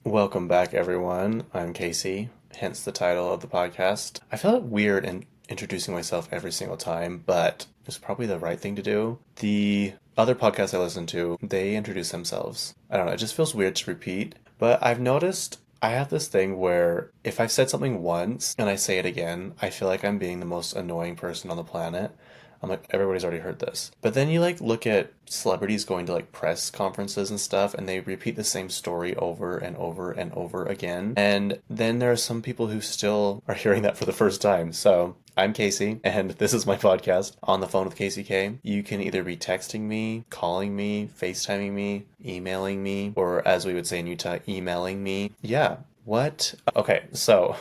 Welcome back, everyone. I'm Casey, hence the title of the podcast. I felt weird in introducing myself every single time, but it's probably the right thing to do. The other podcasts I listen to, they introduce themselves. I don't know, it just feels weird to repeat, but I've noticed I have this thing where if I've said something once and I say it again, I feel like I'm being the most annoying person on the planet. I'm like, everybody's already heard this. But then you look at celebrities going to press conferences and stuff and they repeat the same story over and over and over again. And then there are some people who still are hearing that for the first time. So I'm Casey and this is my podcast, On the Phone with Casey K. You can either be texting me, calling me, FaceTiming me, emailing me, or as we would say in Utah, emailing me. Yeah. What? Okay, so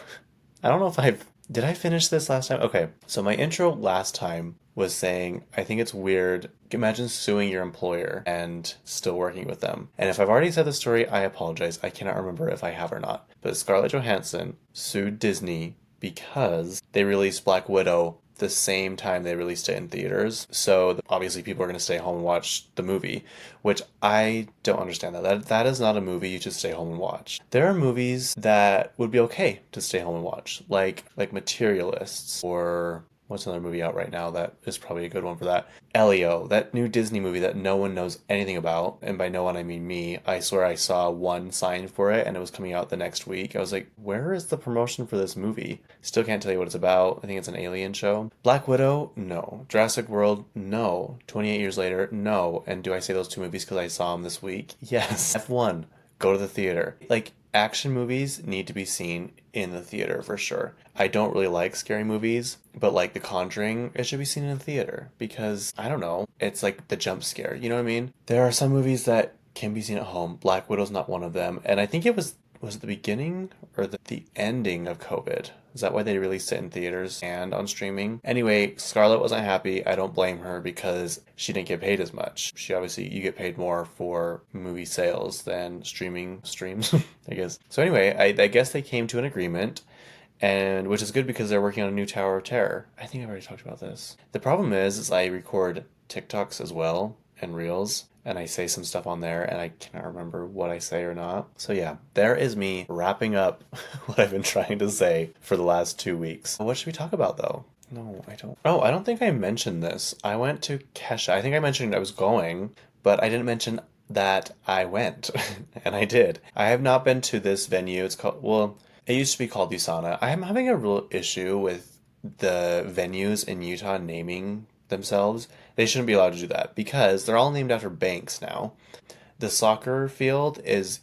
I don't know if did I finish this last time? Okay, so my intro last time was saying, I think it's weird. Imagine suing your employer and still working with them. And if I've already said the story, I apologize. I cannot remember if I have or not. But Scarlett Johansson sued Disney because they released Black Widow the same time they released it in theaters. So obviously people are going to stay home and watch the movie, which I don't understand that is not a movie you should stay home and watch. There are movies that would be okay to stay home and watch, like Materialists, or what's another movie out right now that is probably a good one for that? Elio, that new Disney movie that no one knows anything about. And by no one, I mean me. I swear I saw one sign for it and it was coming out the next week. I was like, where is the promotion for this movie? Still can't tell you what it's about. I think it's an alien show. Black Widow? No. Jurassic World? No. 28 years later? No. And do I say those two movies because I saw them this week? Yes. F1. Go to the theater. Action movies need to be seen in the theater for sure. I don't really like scary movies, but The Conjuring, it should be seen in the theater because, I don't know, it's like the jump scare, you know what I mean? There are some movies that can be seen at home. Black Widow's not one of them, and I think was it the beginning or the ending of COVID? Is that why they released it in theaters and on streaming? Anyway, Scarlett wasn't happy. I don't blame her because she didn't get paid as much. You get paid more for movie sales than streams, I guess. So anyway, I guess they came to an agreement, and which is good because they're working on a new Tower of Terror. I think I've already talked about this. The problem is I record TikToks as well and Reels, and I say some stuff on there and I cannot remember what I say or not. So yeah, there is me wrapping up what I've been trying to say for the last 2 weeks. What should we talk about though? No, I don't. Oh, I don't think I mentioned this. I went to Kesha. I think I mentioned I was going, but I didn't mention that I went. And I did. I have not been to this venue. It used to be called USANA. I am having a real issue with the venues in Utah naming themselves. They shouldn't be allowed to do that because they're all named after banks now. The soccer field is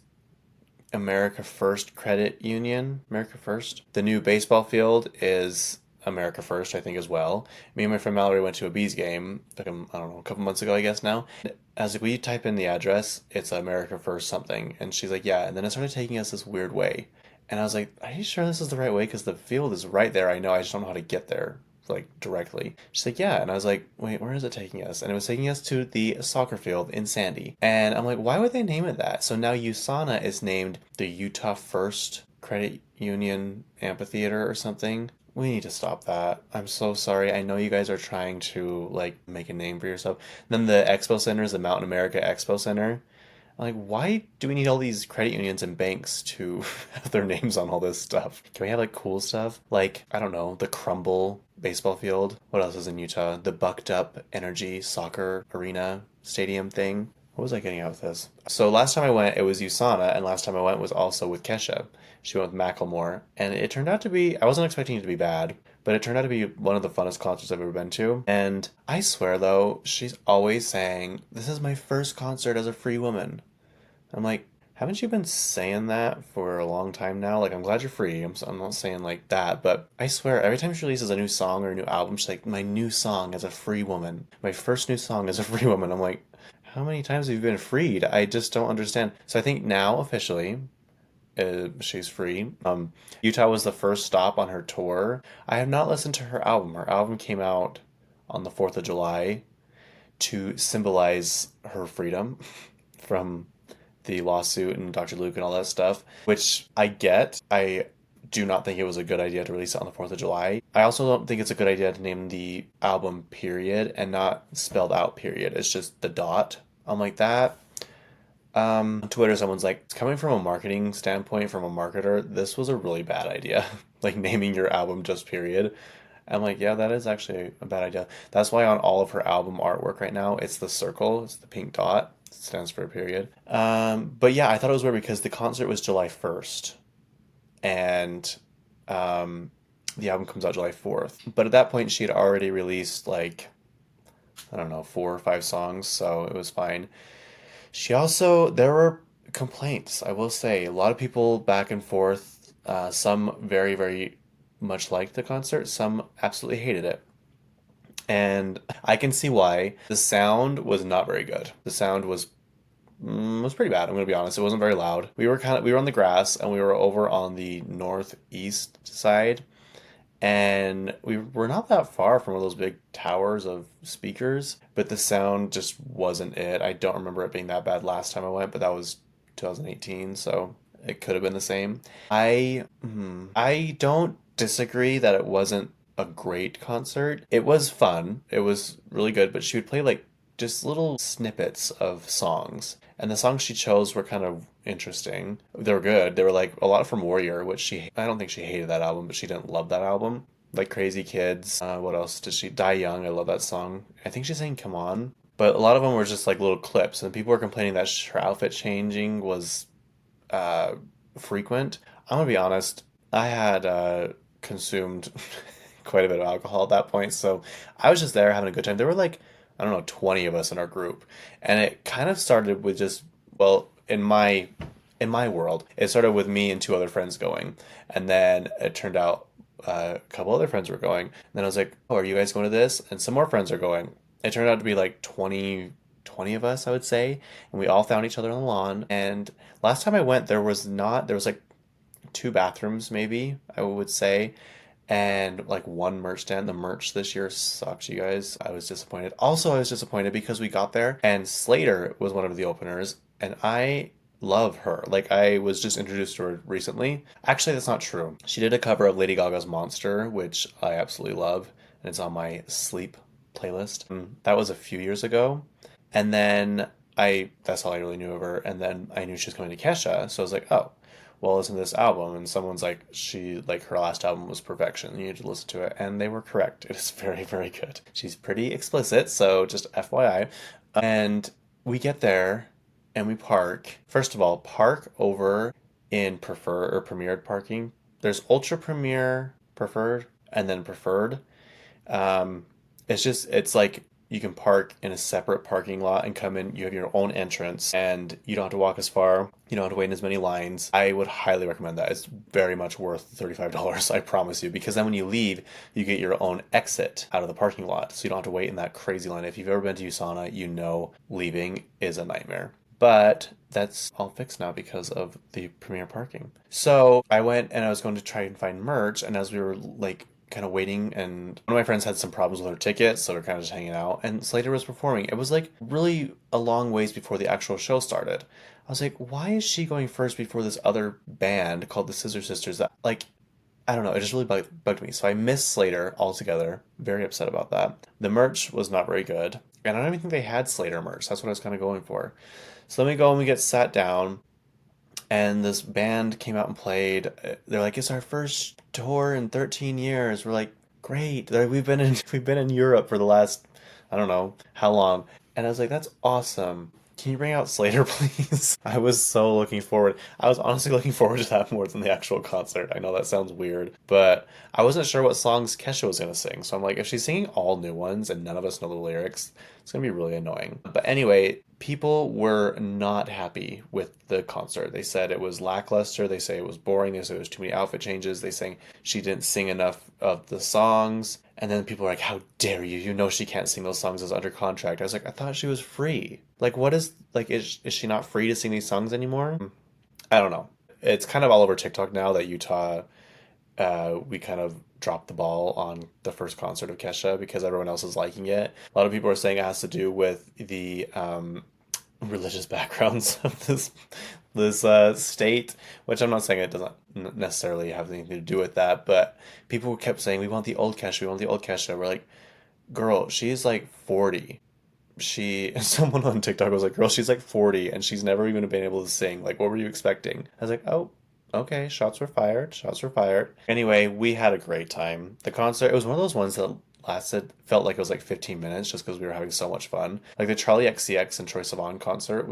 America First Credit Union, America First. The new baseball field is America First, I think, as well. Me and my friend Mallory went to a Bees game, I don't know, a couple months ago, I guess now. I was like, will you type in the address? It's America First something. And she's like, yeah. And then it started taking us this weird way. And I was like, are you sure this is the right way? Because the field is right there. I know, I just don't know how to get there directly. She's like, yeah. And I was like, wait, where is it taking us? And it was taking us to the soccer field in Sandy. And I'm like, why would they name it that? So now USANA is named the Utah First Credit Union Amphitheater or something. We need to stop that. I'm so sorry. I know you guys are trying to make a name for yourself. Then the Expo Center is the Mountain America Expo Center. Why do we need all these credit unions and banks to have their names on all this stuff? Can we have cool stuff? I don't know, the Crumble baseball field. What else is in Utah? The Bucked Up Energy Soccer Arena Stadium thing. What was I getting out with this? So last time I went, it was USANA, and last time I went was also with Kesha. She went with Macklemore, and it turned out to be, I wasn't expecting it to be bad, but it turned out to be one of the funnest concerts I've ever been to. And I swear, though, she's always saying, this is my first concert as a free woman. I'm like, haven't you been saying that for a long time now? I'm glad you're free. I'm not saying that, but I swear, every time she releases a new song or a new album, she's like, my new song as a free woman. My first new song as a free woman. I'm like, how many times have you been freed? I just don't understand. So I think now, officially, she's free. Utah was the first stop on her tour. I have not listened to her album. Her album came out on the 4th of July to symbolize her freedom from the lawsuit and Dr. Luke and all that stuff, which I get. I do not think it was a good idea to release it on the 4th of July. I also don't think it's a good idea to name the album Period and not spelled out period. It's just the dot. I'm like, that On Twitter, someone's like, coming from a marketing standpoint, from a marketer, this was a really bad idea. Like naming your album just period. I'm like, yeah, that is actually a bad idea. That's why on all of her album artwork right now, it's the circle, it's the pink dot. It stands for a period. But yeah, I thought it was weird because the concert was July 1st, and um, the album comes out July 4th. But at that point, she had already released like, I don't know, 4 or 5 songs, so it was fine. She also, there were complaints, I will say. A lot of people back and forth. Some very, very much liked the concert, some absolutely hated it. And I can see why. The sound was not very good. The sound was pretty bad. I'm gonna be honest. It wasn't very loud. We were on the grass and we were over on the northeast side, and we were not that far from one of those big towers of speakers, but the sound just wasn't it. I don't remember it being that bad last time I went, but that was 2018, so it could have been the same. I don't disagree that it wasn't a great concert. It was fun. It was really good, but she would play like just little snippets of songs. And the songs she chose were kind of interesting. They were good. They were like a lot from Warrior, which I don't think she hated that album, but she didn't love that album. Like Crazy Kids. What else did she? Die Young. I love that song. I think she's saying Come On. But a lot of them were just like little clips, and people were complaining that her outfit changing was uh, frequent. I'm gonna be honest. I had consumed quite a bit of alcohol at that point, so I was just there having a good time. There were like, I don't know, 20 of us in our group, and it kind of started with just, well, in my world, it started with me and 2 other friends going, and then it turned out a couple other friends were going. And then I was like, "Oh, are you guys going to this?" And some more friends are going. It turned out to be like 20 of us, I would say, and we all found each other on the lawn. And last time I went, there was like 2 bathrooms, maybe, I would say, and like one merch stand. The merch this year sucks, you guys. I was disappointed. Also, I was disappointed because we got there and Slater was one of the openers, and I love her. Like, I was just introduced to her recently. Actually, that's not true. She did a cover of Lady Gaga's Monster, which I absolutely love, and it's on my sleep playlist. That was a few years ago. And then that's all I really knew of her. And then I knew she was coming to Kesha. So I was like, oh, well, listen to this album. And someone's like, her last album was perfection. You need to listen to it. And they were correct. It is very, very good. She's pretty explicit. So just FYI. And we get there and we park. First of all, park over in prefer or premiered parking. There's ultra premier, preferred, and then preferred. Um, it's like you can park in a separate parking lot and come in. You have your own entrance and you don't have to walk as far. You don't have to wait in as many lines. I would highly recommend that. It's very much worth $35, I promise you, because then when you leave, you get your own exit out of the parking lot. So you don't have to wait in that crazy line. If you've ever been to USANA, you know leaving is a nightmare. But that's all fixed now because of the premier parking. So I went and I was going to try and find merch, and as we were like kind of waiting, and one of my friends had some problems with her ticket, so we're kind of just hanging out, and Slater was performing. It was like really a long ways before the actual show started. I was like, why is she going first before this other band called the Scissor Sisters that, like, I don't know, it just really bugged me. So I missed Slater altogether. Very upset about that. The merch was not very good, and I don't even think they had Slater merch. That's what I was kind of going for. So then we go and we get sat down, and this band came out and played. They're like, "It's our first tour in 13 years." We're like, "Great!" They're like, we've been in Europe for the last, I don't know how long. And I was like, "That's awesome. Can you bring out Slater, please?" I was so looking forward. I was honestly looking forward to that more than the actual concert. I know that sounds weird, but I wasn't sure what songs Kesha was gonna sing. So I'm like, if she's singing all new ones and none of us know the lyrics, it's gonna be really annoying. But anyway, people were not happy with the concert. They said it was lackluster. They say it was boring. They said it was too many outfit changes. They saying she didn't sing enough of the songs. And then people are like, "How dare you? You know she can't sing those songs as under contract." I was like, "I thought she was free. Like, what is like is she not free to sing these songs anymore?" I don't know. It's kind of all over TikTok now that Utah, we kind of dropped the ball on the first concert of Kesha because everyone else is liking it. A lot of people are saying it has to do with the religious backgrounds of this state, which I'm not saying it doesn't necessarily have anything to do with that, but people kept saying, "We want the old Kesha, we want the old Kesha." We're like, "Girl, she's like 40. someone on TikTok was like, girl, she's like 40 and she's never even been able to sing. Like, what were you expecting? I was like, oh, okay, shots were fired. Shots were fired. Anyway, we had a great time. The concert, it was one of those ones that felt like it was like 15 minutes just because we were having so much fun. Like the Charlie XCX and Troye Sivan concert,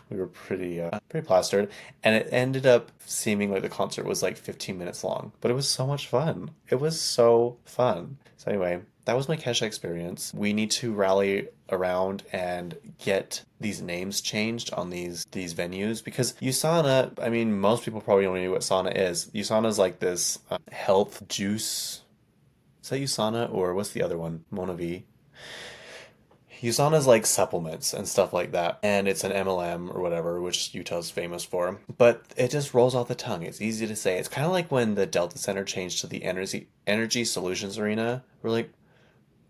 we were pretty plastered, and it ended up seeming like the concert was like 15 minutes long, but it was so much fun. It was so fun. So anyway, that was my Kesha experience. We need to rally around and get these names changed on these venues because USANA, I mean, most people probably don't know what Sana is. USANA is like this health juice. Is that USANA or what's the other one? Mona V. USANA's like supplements and stuff like that, and it's an MLM or whatever, which Utah's famous for. But it just rolls off the tongue. It's easy to say. It's kind of like when the Delta Center changed to the Energy Solutions Arena. We're like,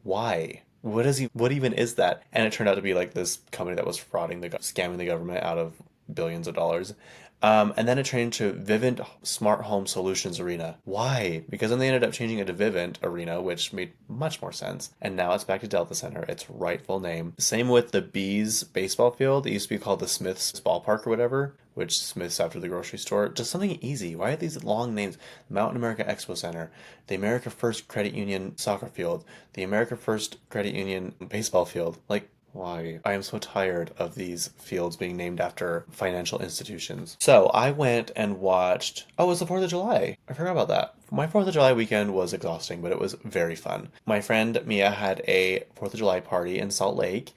why? What even is that? And it turned out to be like this company that was scamming the government out of billions of dollars. And then it changed to Vivint Smart Home Solutions Arena. Why? Because then they ended up changing it to Vivint Arena, which made much more sense. And now it's back to Delta Center, its rightful name. Same with the Bees baseball field. It used to be called the Smiths Ballpark or whatever, which Smiths after the grocery store. Just something easy. Why are these long names? Mountain America Expo Center, the America First Credit Union soccer field, the America First Credit Union baseball field. Like, why? I am so tired of these fields being named after financial institutions. So I went and watched. Oh, it was the 4th of July. I forgot about that. My 4th of July weekend was exhausting, but it was very fun. My friend Mia had a 4th of July party in Salt Lake,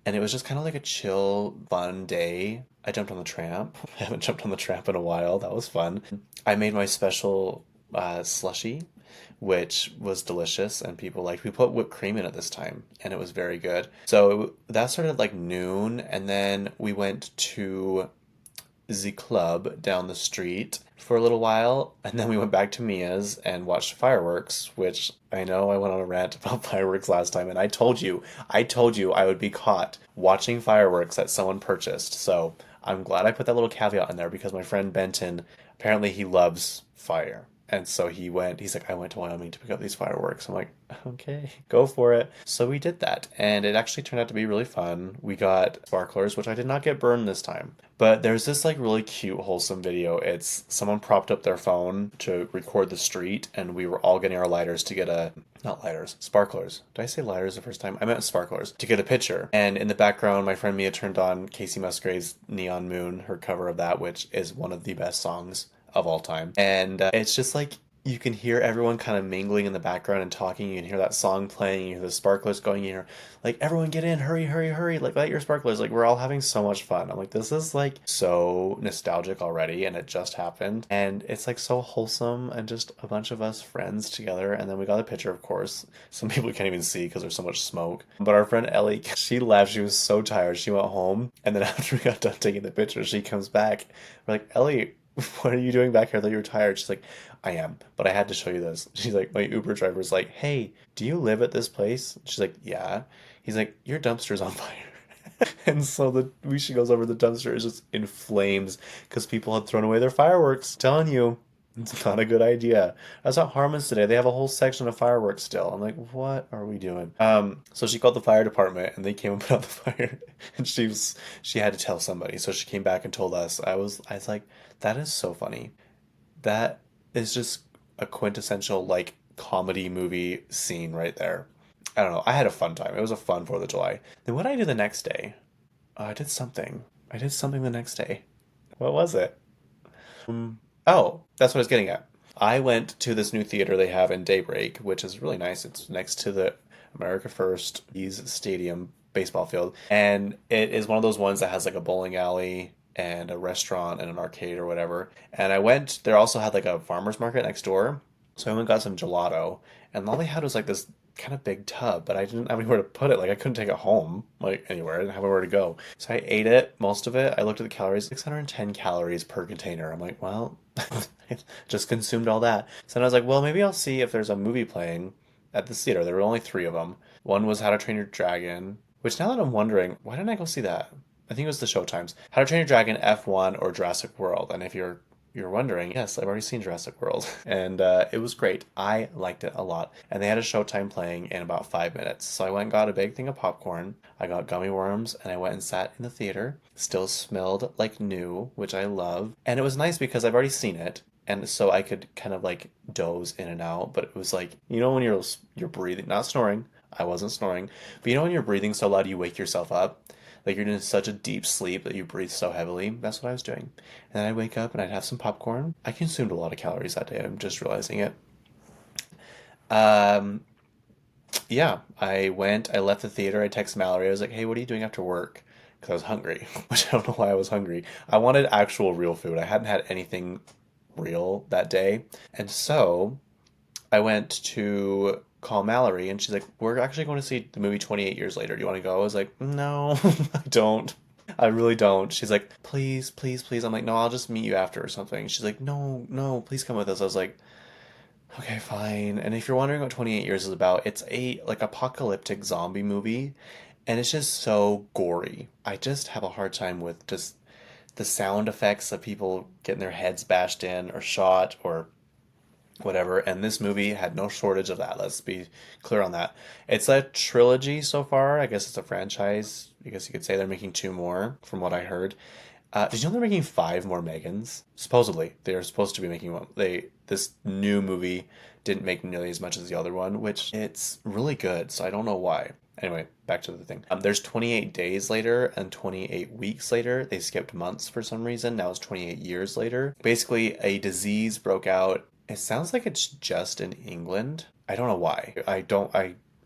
and it was just kind of like a chill, fun day. I jumped on the tramp. I haven't jumped on the tramp in a while. That was fun. I made my special slushy, which was delicious, and people liked. We put whipped cream in it this time, and it was very good. So that started at like noon, and then we went to the club down the street for a little while, and then we went back to Mia's and watched fireworks, which I know I went on a rant about fireworks last time, and I told you I would be caught watching fireworks that someone purchased. So I'm glad I put that little caveat in there because my friend Benton, apparently he loves fire. And so he's like, I went to Wyoming to pick up these fireworks. I'm like, okay, go for it. So we did that. And it actually turned out to be really fun. We got sparklers, which I did not get burned this time. But there's this like really cute, wholesome video. It's someone propped up their phone to record the street, and we were all getting our lighters to get not lighters, sparklers. Did I say lighters the first time? I meant sparklers to get a picture. And in the background, my friend Mia turned on Casey Musgrave's Neon Moon, her cover of that, which is one of the best songs of all time. And it's just like you can hear everyone kind of mingling in the background and talking. You can hear that song playing, you hear the sparklers going, you hear like, everyone get in, hurry, hurry, hurry, like light your sparklers. Like we're all having so much fun. I'm like, this is like so nostalgic already, and it just happened. And it's like so wholesome and just a bunch of us friends together. And then we got a picture, of course. Some people can't even see because there's so much smoke. But our friend Ellie, she left. She was so tired. She went home. And then after we got done taking the picture, she comes back. We're like, Ellie, what are you doing back here? I thought you were tired. She's like, I am, but I had to show you this. She's like, my Uber driver's like, hey, do you live at this place? She's like, yeah. He's like, your dumpster's on fire. And so she goes over, the dumpster is just in flames because people had thrown away their fireworks. Telling you, it's not a good idea. I was at Harmon's today. They have a whole section of fireworks still. I'm like, what are we doing? So she called the fire department and they came and put out the fire. And she had to tell somebody. So she came back and told us. I was like, that is so funny. That is just a quintessential like comedy movie scene right there. I don't know. I had a fun time. It was a fun 4th of July. Then what did I do the next day? I did something. I did something the next day. What was it? Oh, that's what I was getting at. I went to this new theater they have in Daybreak, which is really nice. It's next to the America First Ease Stadium baseball field. And it is one of those ones that has like a bowling alley and a restaurant and an arcade or whatever. And I went, there also had like a farmer's market next door. So I went and got some gelato. And all they had was like this kind of big tub, but I didn't have anywhere to put it. Like I couldn't take it home, like anywhere. I didn't have anywhere to go. So I ate it, most of it. I looked at the calories, 610 calories per container. I'm like, well, I just consumed all that. So then I was like, well, maybe I'll see if there's a movie playing at the theater. There were only 3 of them. One was How to Train Your Dragon, which now that I'm wondering, why didn't I go see that? I think it was the Showtimes. How to Train Your Dragon, F1, or Jurassic World. And if you're you're wondering, yes, I've already seen Jurassic World, and it was great. I liked it a lot, and they had a showtime playing in about 5 minutes. So I went and got a big thing of popcorn. I got gummy worms, and I went and sat in the theater. Still smelled like new, which I love, and it was nice because I've already seen it. And so I could kind of like doze in and out, but it was like, when you're breathing, not snoring. I wasn't snoring, but when you're breathing so loud you wake yourself up, like you're in such a deep sleep that you breathe so heavily. That's what I was doing. And then I'd wake up and I'd have some popcorn. I consumed a lot of calories that day. I'm just realizing it. Um, yeah, I left the theater. I texted Mallory. I was like, hey, what are you doing after work? Because I was hungry, which I don't know why I was hungry. I wanted actual real food. I hadn't had anything real that day. And so I went to call Mallory and she's like, we're actually going to see the movie 28 Years Later. Do you want to go? I was like, no, I don't. I really don't. She's like, please, please, please. I'm like, no, I'll just meet you after or something. She's like, no, no, please come with us. I was like, okay, fine. And if you're wondering what 28 Years is about, it's a like apocalyptic zombie movie and it's just so gory. I just have a hard time with just the sound effects of people getting their heads bashed in or shot or whatever. And this movie had no shortage of that. Let's be clear on that. It's a trilogy so far. I guess it's a franchise. I guess you could say they're making two more, from what I heard. Did you know they're making five more Megans? Supposedly, they're supposed to be making one. This new movie didn't make nearly as much as the other one, which it's really good. So I don't know why. Anyway, back to the thing. There's 28 days later and 28 weeks later. They skipped months for some reason. Now it's 28 years later. Basically, a disease broke out. It sounds like it's just in England. I don't know why. I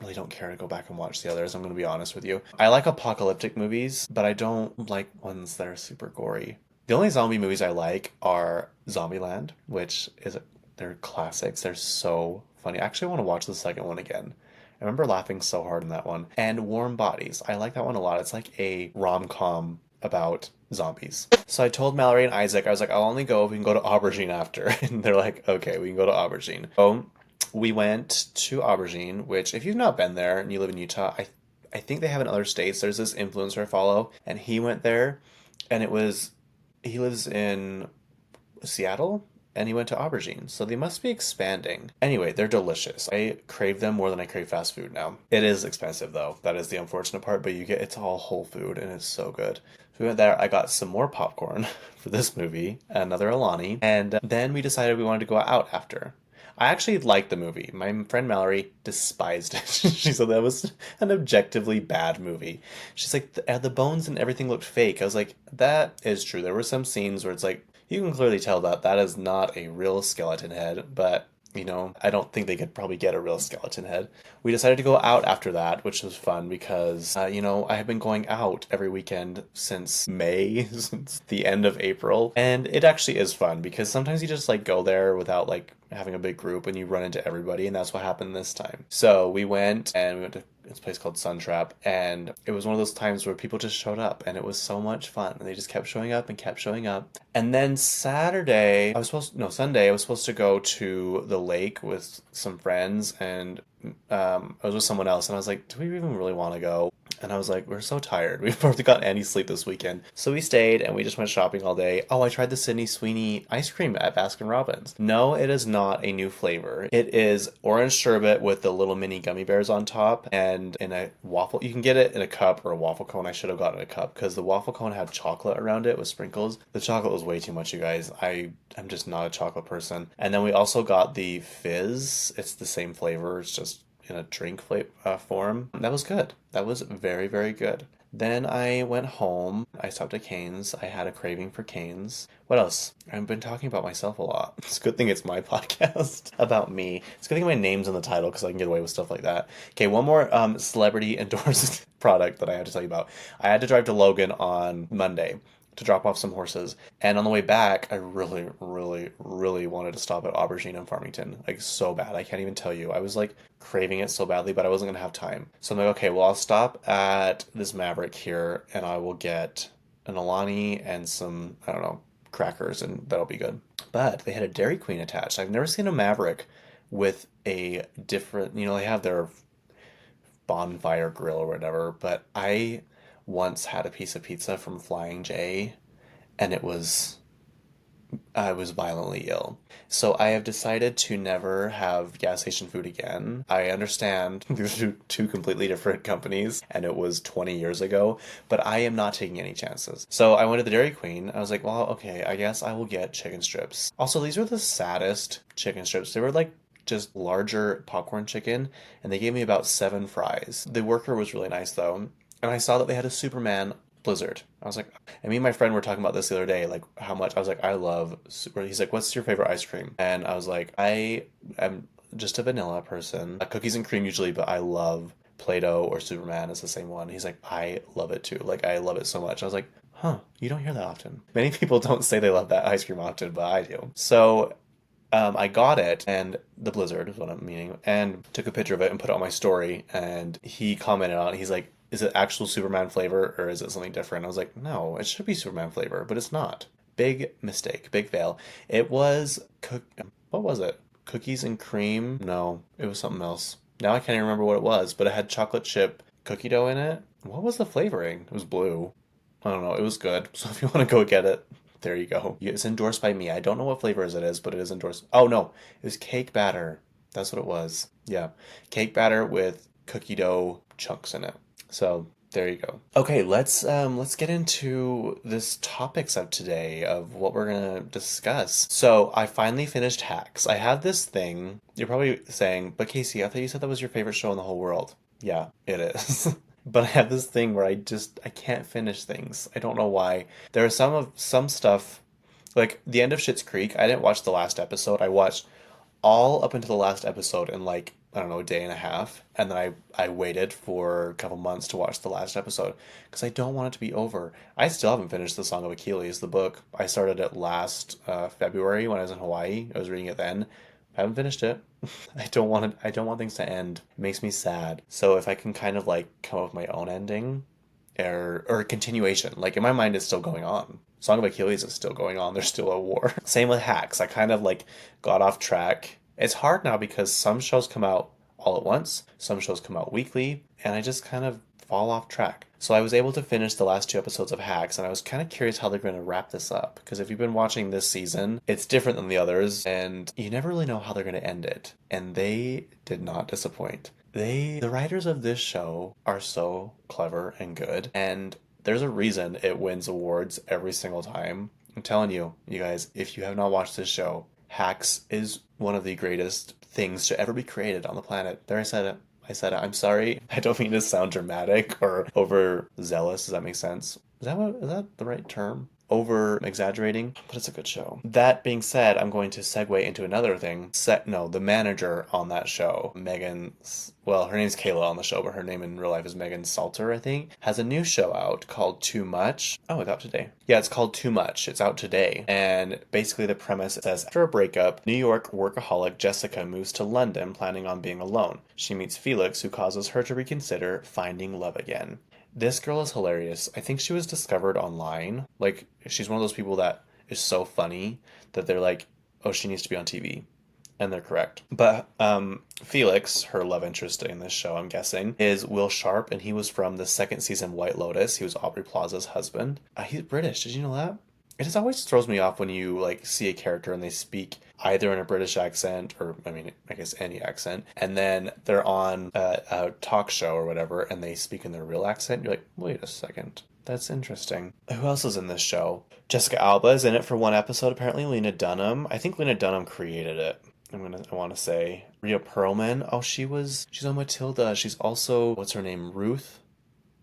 really don't care to go back and watch the others. I'm going to be honest with you. I like apocalyptic movies, but I don't like ones that are super gory. The only zombie movies I like are Zombieland, which is they're classics. They're so funny. I actually want to watch the second one again. I remember laughing so hard in that one. And Warm Bodies. I like that one a lot. It's like a rom-com about zombies. So I told Mallory and Isaac, I was like, I'll only go if we can go to Aubergine after. And they're like, okay, we can go to Aubergine. So we went to Aubergine, which if you've not been there and you live in Utah, I think they have in other states. There's this influencer I follow, and he went there, and he lives in Seattle, and he went to Aubergine. So they must be expanding. Anyway, they're delicious. I crave them more than I crave fast food now. It is expensive though. That is the unfortunate part, but it's all whole food and it's so good. So we went there. I got some more popcorn for this movie, another Alani, and then we decided we wanted to go out after. I actually liked the movie. My friend Mallory despised it. She said that was an objectively bad movie. She's like, the bones and everything looked fake. I was like, that is true. There were some scenes where it's like, you can clearly tell that that is not a real skeleton head, but I don't think they could probably get a real skeleton head. We decided to go out after that, which was fun because, I have been going out every weekend since May, since the end of April. And it actually is fun because sometimes you just like go there without like having a big group and you run into everybody. And that's what happened this time. So we went to this place called Suntrap, and it was one of those times where people just showed up and it was so much fun and they just kept showing up and kept showing up. And then Sunday I was supposed to go to the lake with some friends, and I was with someone else, and I was like, do we even really want to go? And I was like, we're so tired. We've probably got any sleep this weekend. So we stayed and we just went shopping all day. Oh, I tried the Sydney Sweeney ice cream at Baskin Robbins. No, it is not a new flavor. It is orange sherbet with the little mini gummy bears on top and in a waffle. You can get it in a cup or a waffle cone. I should have gotten a cup because the waffle cone had chocolate around it with sprinkles. The chocolate was way too much, you guys. I'm just not a chocolate person. And then we also got the fizz. It's the same flavor. It's just in a drink form. That was good. That was very, very good. Then I went home. I stopped at Cane's. I had a craving for Cane's. What else? I've been talking about myself a lot. It's a good thing it's my podcast about me. It's a good thing my name's in the title because I can get away with stuff like that. Okay, one more celebrity endorsed product that I have to tell you about. I had to drive to Logan on Monday to drop off some horses. And on the way back, I really, really, really wanted to stop at Aubergine in Farmington. Like, so bad. I can't even tell you. I was, like, craving it so badly, but I wasn't going to have time. So I'm like, okay, well, I'll stop at this Maverick here, and I will get an Alani and some, I don't know, crackers, and that'll be good. But they had a Dairy Queen attached. I've never seen a Maverick with a different, they have their bonfire grill or whatever, but I once had a piece of pizza from Flying J, and it was I was violently ill. So I have decided to never have gas station food again. I understand these are two completely different companies and it was 20 years ago, but I am not taking any chances. So I went to the Dairy Queen. I was like, well, okay, I guess I will get chicken strips. Also, these were the saddest chicken strips. They were like just larger popcorn chicken, and they gave me about 7 fries. The worker was really nice though, and I saw that they had a Superman Blizzard. I was like, and me and my friend were talking about this the other day, like how much I was like, I love super. He's like, what's your favorite ice cream? And I was like, I am just a vanilla person. Cookies and cream usually, but I love Play-Doh or Superman. It's the same one. He's like, I love it too. Like, I love it so much. I was like, huh, you don't hear that often. Many people don't say they love that ice cream often, but I do. So I got it, and the Blizzard is what I'm meaning, and took a picture of it and put it on my story. And he commented on it. He's like, is it actual Superman flavor or is it something different? I was like, no, it should be Superman flavor, but it's not. Big mistake, big fail. It was what was it? Cookies and cream? No, it was something else. Now I can't even remember what it was, but it had chocolate chip cookie dough in it. What was the flavoring? It was blue. I don't know. It was good. So if you want to go get it, there you go. It's endorsed by me. I don't know what flavors it is, but it is endorsed. Oh no, it was cake batter. That's what it was. Yeah, cake batter with cookie dough chunks in it. So there you go. Okay, let's get into this topics of today of what we're gonna discuss. So I finally finished Hacks. I have this thing. You're probably saying, but Casey, I thought you said that was your favorite show in the whole world. Yeah, it is. But I have this thing where I can't finish things. I don't know why. There are some stuff like the end of Schitt's Creek. I didn't watch the last episode. I watched all up until the last episode in like I don't know a day and a half, and then I waited for a couple months to watch the last episode because I don't want it to be over. I still haven't finished the Song of Achilles, the book. I started it last February when I was in Hawaii. I was reading it then. I haven't finished it. I don't want it. I don't want things to end. It makes me sad. So if I can kind of like come up with my own ending, or a continuation, like in my mind, it's still going on. Song of Achilles is still going on. There's still a war. Same with Hacks. I kind of like got off track. It's hard now because some shows come out all at once, some shows come out weekly, and I just kind of fall off track. So I was able to finish the last 2 episodes of Hacks, and I was kind of curious how they're going to wrap this up. Because if you've been watching this season, it's different than the others, and you never really know how they're going to end it. And they did not disappoint. The writers of this show are so clever and good, and there's a reason it wins awards every single time. I'm telling you, you guys, if you have not watched this show, Hacks is one of the greatest things to ever be created on the planet. There, I said it. I said it. I'm sorry. I don't mean to sound dramatic or overzealous. Does that make sense? Is that the right term? Over exaggerating, but it's a good show. That being said, I'm going to segue into another thing. The manager on that show, Megan, well, her name's Kayla on the show, but her name in real life is Megan Salter, I think, has a new show out called Too Much. Oh, it's out today. Yeah, it's called Too Much. It's out today. And basically the premise says, after a breakup, New York workaholic Jessica moves to London planning on being alone. She meets Felix, who causes her to reconsider finding love again. This girl is hilarious. I think she was discovered online. Like, she's one of those people that is so funny that they're like, oh, she needs to be on TV. And they're correct. But Felix, her love interest in this show, I'm guessing, is Will Sharp, and he was from the second season White Lotus. He was Aubrey Plaza's husband. He's British. Did you know that? It just always throws me off when you like see a character and they speak either in a British accent or I mean I guess any accent, and then they're on a talk show or whatever and they speak in their real accent. You're like, wait a second, that's interesting. Who else is in this show? Jessica Alba is in it for one episode. Apparently, Lena Dunham. I think Lena Dunham created it. I want to say Rhea Perlman. Oh, she's on Matilda. She's also what's her name? Ruth.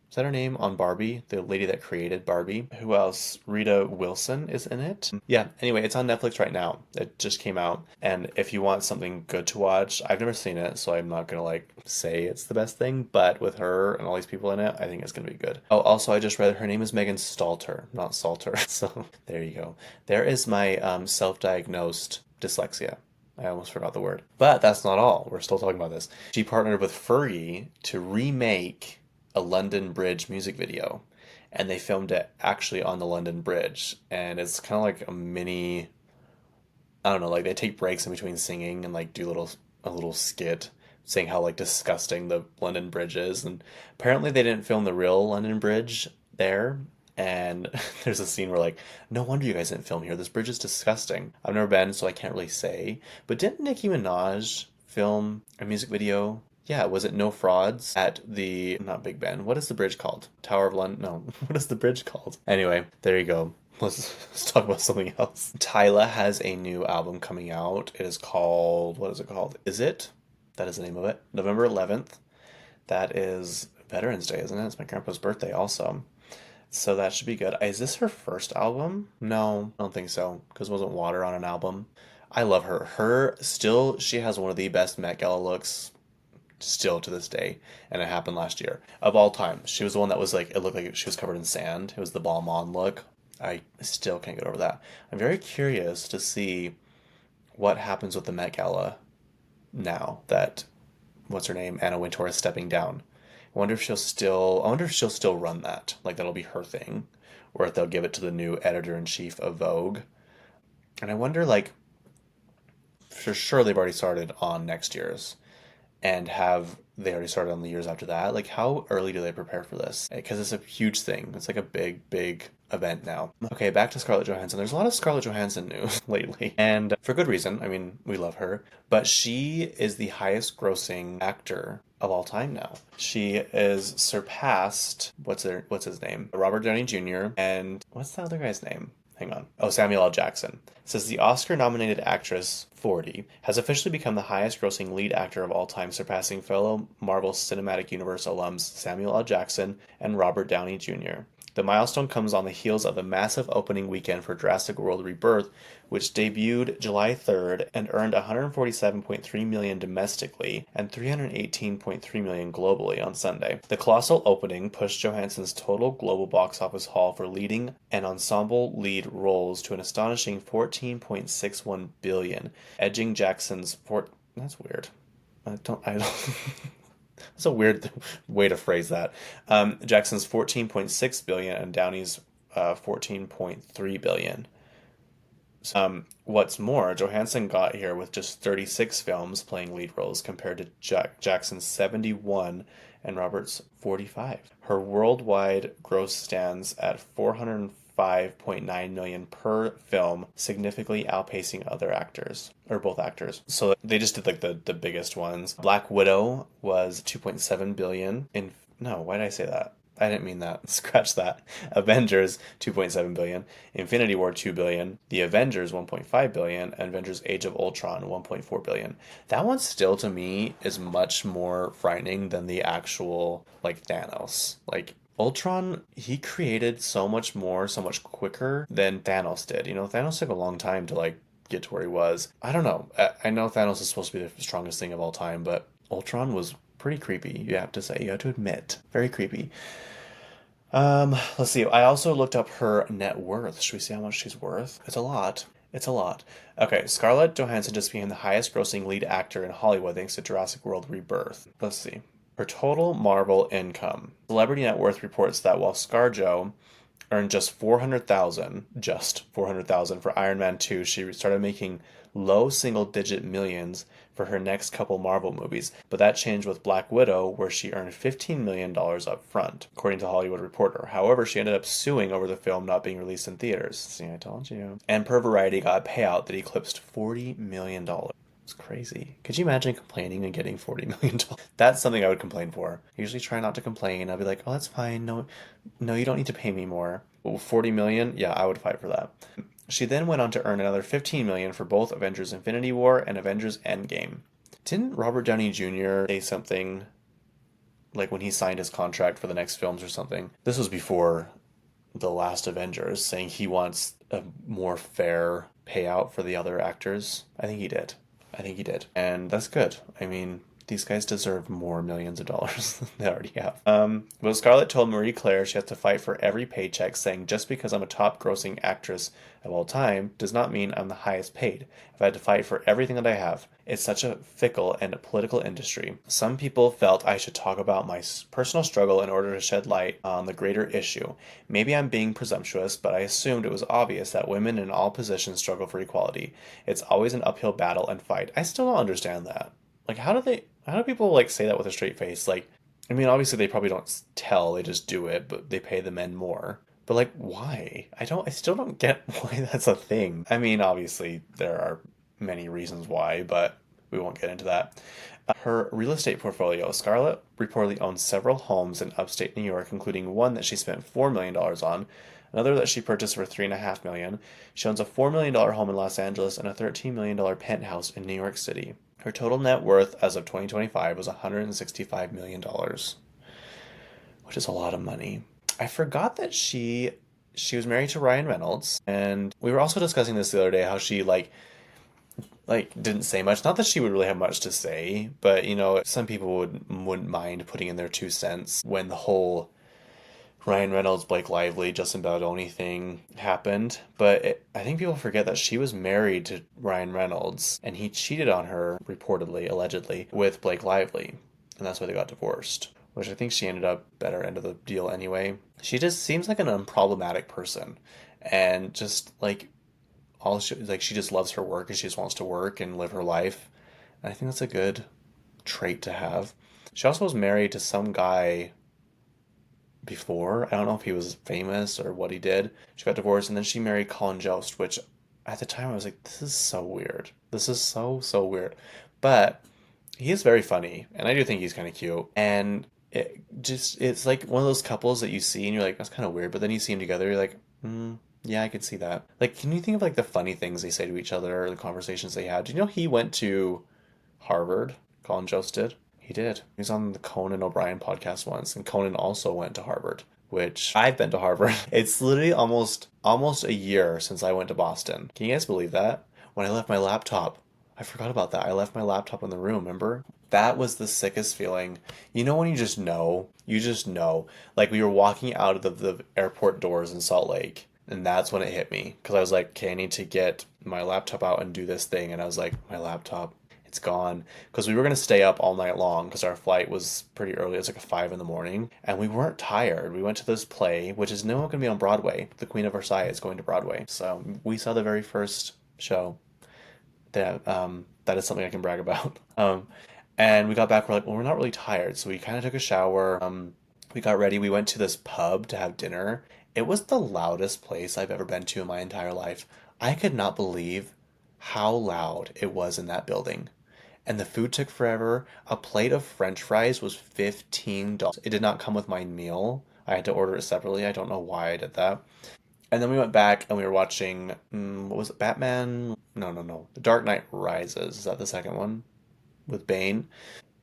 Is that her name on Barbie? The lady that created Barbie. Who else? Rita Wilson is in it. Yeah, anyway, it's on Netflix right now. It just came out. And if you want something good to watch, I've never seen it, so I'm not going to like say it's the best thing, but with her and all these people in it, I think it's going to be good. Oh, also, I just read her name is Megan Stalter, not Salter. So there you go. There is my self-diagnosed dyslexia. I almost forgot the word. But that's not all. We're still talking about this. She partnered with Fergie to remake a London Bridge music video, and they filmed it actually on the London Bridge, and it's kind of like a mini, I don't know, like they take breaks in between singing and like do a little skit saying how like disgusting the London Bridge is, and apparently they didn't film the real London Bridge there. And there's a scene where like, no wonder you guys didn't film here. This bridge is disgusting. I've never been, so I can't really say. But didn't Nicki Minaj film a music video? Yeah, was it No Frauds at the, not Big Ben, what is the bridge called? Tower of London? No, what is the bridge called? Anyway, there you go. Let's talk about something else. Tyla has a new album coming out. It is called, what is it called? Is It? That is the name of it. November 11th. That is Veterans Day, isn't it? It's my grandpa's birthday also. So that should be good. Is this her first album? No, I don't think so, because wasn't Water on an album? I love her. She has one of the best Met Gala looks still to this day, and it happened last year. Of all time, she was the one that was like, it looked like she was covered in sand. It was the Balmain look. I still can't get over that. I'm very curious to see what happens with the Met Gala now that, what's her name, Anna Wintour is stepping down. I wonder if she'll still run that. Like that'll be her thing. Or if they'll give it to the new editor in chief of Vogue. And I wonder, like, for sure they've already started on next year's. And have they already started on the years after that? Like, how early do they prepare for this? Because it's a huge thing. It's like a big, big event now. Okay, back to Scarlett Johansson. There's a lot of Scarlett Johansson news lately, and for good reason. I mean, we love her, but she is the highest grossing actor of all time now. She is surpassed, what's his name? Robert Downey Jr. and what's the other guy's name? Hang on. Oh, Samuel L. Jackson. It says the Oscar-nominated actress, 40, has officially become the highest-grossing lead actor of all time, surpassing fellow Marvel Cinematic Universe alums Samuel L. Jackson and Robert Downey Jr. The milestone comes on the heels of a massive opening weekend for Jurassic World Rebirth, which debuted July 3rd and earned $147.3 million domestically and $318.3 million globally on Sunday. The colossal opening pushed Johansson's total global box office haul for leading and ensemble lead roles to an astonishing $14.61 billion, edging Jackson's That's weird. I don't That's a weird way to phrase that. Jackson's 14.6 billion and Downey's 14.3 billion. What's more, Johansson got here with just 36 films playing lead roles compared to Jackson's 71 and Robert's 45. Her worldwide gross stands at 405.9 million per film, significantly outpacing other actors, or both actors. So they just did like the biggest ones. Black Widow was 2.7 billion in, no, why did I say that? I didn't mean that. Scratch that. Avengers 2.7 billion, Infinity War 2 billion, The Avengers 1.5 billion, and Avengers Age of Ultron 1.4 billion. That one still to me is much more frightening than the actual like Thanos. Like Ultron, he created so much more, so much quicker than Thanos did. You know, Thanos took a long time to like get to where he was. I don't know. I know Thanos is supposed to be the strongest thing of all time, but Ultron was pretty creepy, you have to say. You have to admit. Very creepy. Let's see. I also looked up her net worth. Should we see how much she's worth? It's a lot. It's a lot. Okay, Scarlett Johansson just became the highest grossing lead actor in Hollywood thanks to Jurassic World Rebirth. Let's see. Her total Marvel income. Celebrity Net Worth reports that while ScarJo earned just 400,000 for Iron Man 2, she started making low single-digit millions for her next couple Marvel movies, but that changed with Black Widow, where she earned $15 million up front, according to Hollywood Reporter. However, she ended up suing over the film not being released in theaters. See, I told you. And per Variety got a payout that eclipsed $40 million. It's crazy. Could you imagine complaining and getting $40 million? That's something I would complain for. I usually try not to complain. I'll be like, oh, that's fine. No, no, you don't need to pay me more. Well, $40 million? Yeah, I would fight for that. She then went on to earn another $15 million for both Avengers Infinity War and Avengers Endgame. Didn't Robert Downey Jr. say something like when he signed his contract for the next films or something? This was before the last Avengers, saying he wants a more fair payout for the other actors. I think he did. And that's good. I mean, these guys deserve more millions of dollars than they already have. Well, Scarlett told Marie Claire she has to fight for every paycheck, saying, just because I'm a top grossing actress of all time does not mean I'm the highest paid. I've had to fight for everything that I have. It's such a fickle and political industry. Some people felt I should talk about my personal struggle in order to shed light on the greater issue. Maybe I'm being presumptuous, but I assumed it was obvious that women in all positions struggle for equality. It's always an uphill battle and fight. I still don't understand that. Like, how do people like say that with a straight face? Like, I mean, obviously they probably don't tell, they just do it, but they pay the men more. But like, why? I still don't get why that's a thing. I mean, obviously, there are many reasons why, but we won't get into that. Her real estate portfolio. Scarlett reportedly owns several homes in upstate New York, including one that she spent $4 million on, another that she purchased for $3.5 million. She owns a $4 million home in Los Angeles and a $13 million penthouse in New York City. Her total net worth as of 2025 was $165 million, which is a lot of money. I forgot that she was married to Ryan Reynolds, and we were also discussing this the other day how she like didn't say much. Not that she would really have much to say, but some people wouldn't mind putting in their 2 cents when the whole Ryan Reynolds, Blake Lively, Justin Baldoni thing happened. But I think people forget that she was married to Ryan Reynolds, and he cheated on her, reportedly, allegedly, with Blake Lively, and that's why they got divorced. Which I think she ended up better end of the deal anyway. She just seems like an unproblematic person, and just like she just loves her work and she just wants to work and live her life. And I think that's a good trait to have. She also was married to some guy before. I don't know if he was famous or what he did. She got divorced and then she married Colin Jost, which at the time I was like, this is so weird. This is so weird. But he is very funny, and I do think he's kind of cute. And it's like one of those couples that you see and you're like, that's kind of weird. But then you see them together, you're like, yeah, I could see that. Like, can you think of like the funny things they say to each other or the conversations they had? Do you know he went to Harvard? Colin Jost did. He did. He was on the Conan O'Brien podcast once, and Conan also went to Harvard, which I've been to Harvard. It's literally almost a year since I went to Boston. Can you guys believe that? When I left my laptop, I forgot about that. I left my laptop in the room, remember? That was the sickest feeling. You know when you just know. Like we were walking out of the airport doors in Salt Lake, and that's when it hit me. Because I was like, okay, I need to get my laptop out and do this thing. And I was like, my laptop, it's gone. Because we were going to stay up all night long because our flight was pretty early. It was like 5 in the morning. And we weren't tired. We went to this play, which is now going to be on Broadway. The Queen of Versailles is going to Broadway. So we saw the very first show. That is something I can brag about. And we got back, we're like, well, we're not really tired. So we kind of took a shower. We got ready. We went to this pub to have dinner. It was the loudest place I've ever been to in my entire life. I could not believe how loud it was in that building. And the food took forever. A plate of French fries was $15. It did not come with my meal. I had to order it separately. I don't know why I did that. And then we went back and we were watching, what was it, Batman? No. The Dark Knight Rises. Is that the second one? With Bane.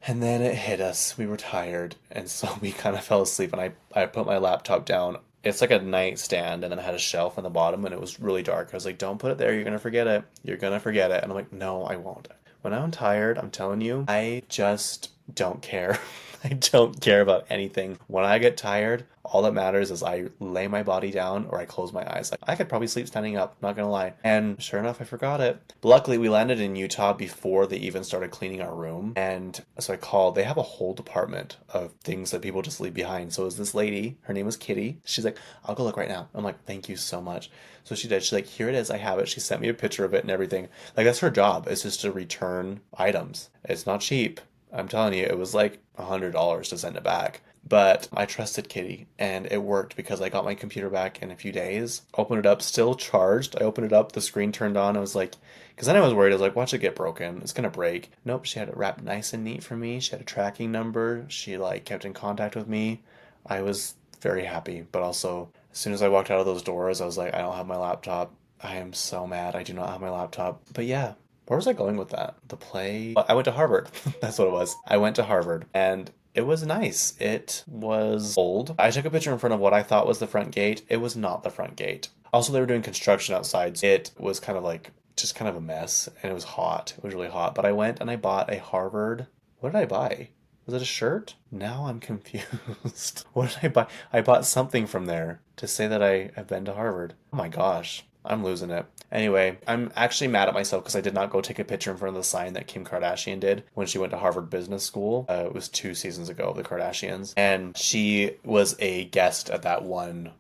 And then it hit us. We were tired. And so we kind of fell asleep. And I put my laptop down. It's like a nightstand. And then it had a shelf on the bottom. And it was really dark. I was like, don't put it there. You're going to forget it. You're going to forget it. And I'm like, no, I won't. When I'm tired, I'm telling you, I just don't care. I don't care about anything. When I get tired, all that matters is I lay my body down or I close my eyes. Like I could probably sleep standing up, not gonna lie. And sure enough, I forgot it. But luckily, we landed in Utah before they even started cleaning our room. And so I called. They have a whole department of things that people just leave behind. So it was this lady. Her name was Kitty. She's like, I'll go look right now. I'm like, thank you so much. So she did. She's like, here it is. I have it. She sent me a picture of it and everything. Like that's her job. It's just to return items. It's not cheap. I'm telling you, it was like $100 to send it back. But I trusted Kitty, and it worked because I got my computer back in a few days. Opened it up, still charged. I opened it up, the screen turned on. I was like, because then I was worried. I was like, watch it get broken. It's going to break. Nope, she had it wrapped nice and neat for me. She had a tracking number. She kept in contact with me. I was very happy, but also as soon as I walked out of those doors, I was like, I don't have my laptop. I am so mad I do not have my laptop. But yeah. Where was I going with that? The play? I went to Harvard. That's what it was. I went to Harvard and it was nice. It was old. I took a picture in front of what I thought was the front gate. It was not the front gate. Also, they were doing construction outside. So it was kind of just kind of a mess and it was hot. It was really hot. But I went and I bought a Harvard. What did I buy? Was it a shirt? Now I'm confused. What did I buy? I bought something from there to say that I have been to Harvard. Oh my gosh. I'm losing it. Anyway, I'm actually mad at myself because I did not go take a picture in front of the sign that Kim Kardashian did when she went to Harvard Business School. It was 2 seasons ago of the Kardashians. And she was a guest at that one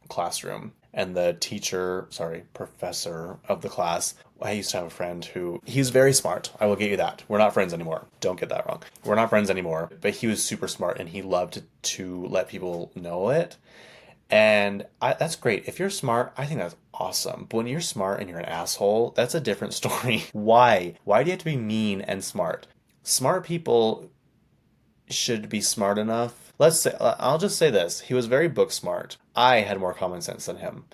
classroom. And the professor of the class, I used to have a friend he's very smart. I will get you that. We're not friends anymore. Don't get that wrong. We're not friends anymore. But he was super smart and he loved to let people know it. And that's great. If you're smart, I think that's awesome. But when you're smart and you're an asshole, that's a different story. Why? Why do you have to be mean and smart? Smart people should be smart enough. Let's say, I'll just say this. He was very book smart. I had more common sense than him.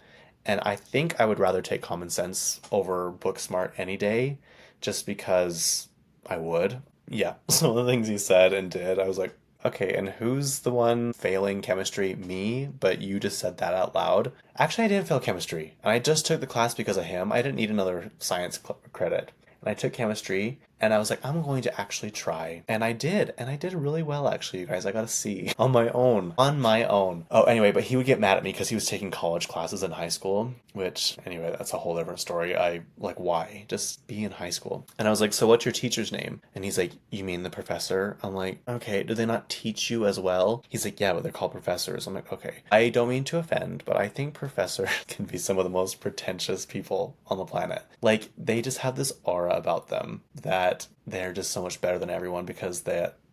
And I think I would rather take common sense over book smart any day just because I would. Yeah. Some of the things he said and did, I was like, okay, and who's the one failing chemistry? Me, but you just said that out loud. Actually, I didn't fail chemistry. And I just took the class because of him. I didn't need another science credit. And I took chemistry and I was like, I'm going to actually try. And I did. And I did really well, actually, you guys. I got a C on my own. On my own. Oh, anyway, but he would get mad at me because he was taking college classes in high school, which, anyway, that's a whole different story. Why? Just be in high school. And I was like, so what's your teacher's name? And he's like, you mean the professor? I'm like, okay, do they not teach you as well? He's like, yeah, but they're called professors. I'm like, okay. I don't mean to offend, but I think professors can be some of the most pretentious people on the planet. Like, they just have this aura about them that they're just so much better than everyone because